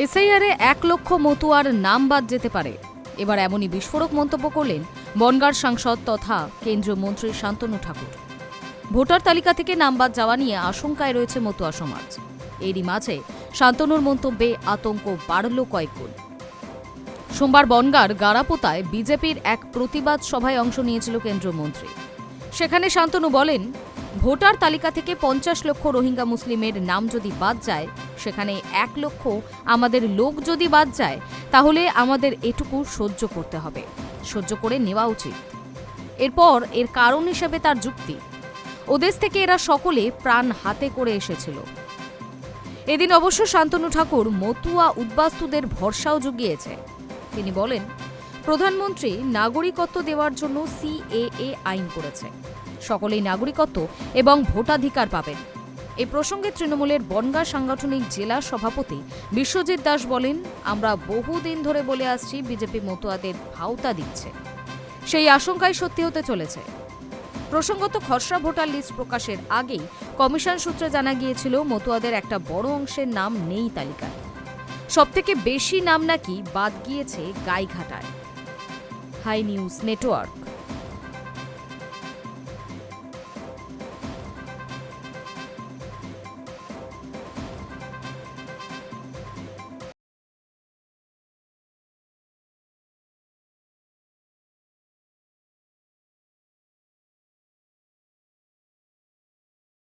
এসআইআরে 1 লক্ষ মতুয়ার নাম বাদ যেতে পারে। এবার এমনই বিস্ফোরক মন্তব্য করলেন বনগাঁর সাংসদ তথা কেন্দ্রীয় মন্ত্রী শান্তনু ঠাকুর। ভোটার তালিকা থেকে নাম বাদ যাওয়া নিয়ে আশঙ্কায় রয়েছে মতুয়া সমাজ। এরই মাঝে শান্তনুর মন্তব্যে আতঙ্ক বাড়ল কয়েকগুণ। সোমবার বনগাঁর গারাপোতায় বিজেপির এক প্রতিবাদ সভায় অংশ নিয়েছিল কেন্দ্রীয় মন্ত্রী। সেখানে শান্তনু বলেন, ভোটার তালিকা থেকে 50 লক্ষ রোহিঙ্গা মুসলিমের নাম যদি বাদ যায়, সেখানে 1 লক্ষ আমাদের লোক যদি বাদ যায়, তাহলে আমাদের এটুকু সহ্য করতে হবে, সহ্য করে নেওয়া উচিত। এরপর এর কারণ হিসেবে তার যুক্তি, ওদেশ থেকে এরা সকলে প্রাণ হাতে করে এসেছিল। এদিন অবশ্য শান্তনু ঠাকুর মতুয়া উদ্বাস্তুদের ভরসাও জুগিয়েছে। তিনি বলেন, প্রধানমন্ত্রী নাগরিকত্ব দেওয়ার জন্য সিএএ আইন করেছে, সকলেই নাগরিকত্ব এবং ভোটাধিকার পাবেন। এই প্রসঙ্গে তৃণমূলের বনগাঁ সাংগঠনিক জেলা সভাপতি বিশ্বজিৎ দাস বলেন, আমরা বহুদিন ধরে বলে আসছি বিজেপি মতুয়াদের ভাওতা দিচ্ছে, সেই আশঙ্কাই সত্যি হতে চলেছে। প্রসঙ্গত খসড়া ভোটার লিস্ট প্রকাশের আগেই কমিশন সূত্রে জানা গিয়েছিল মতুয়াদের একটা বড় অংশের নাম নেই তালিকায়। সবথেকে বেশি নাম নাকি বাদ গিয়েছে গাইঘাটায়। High news network.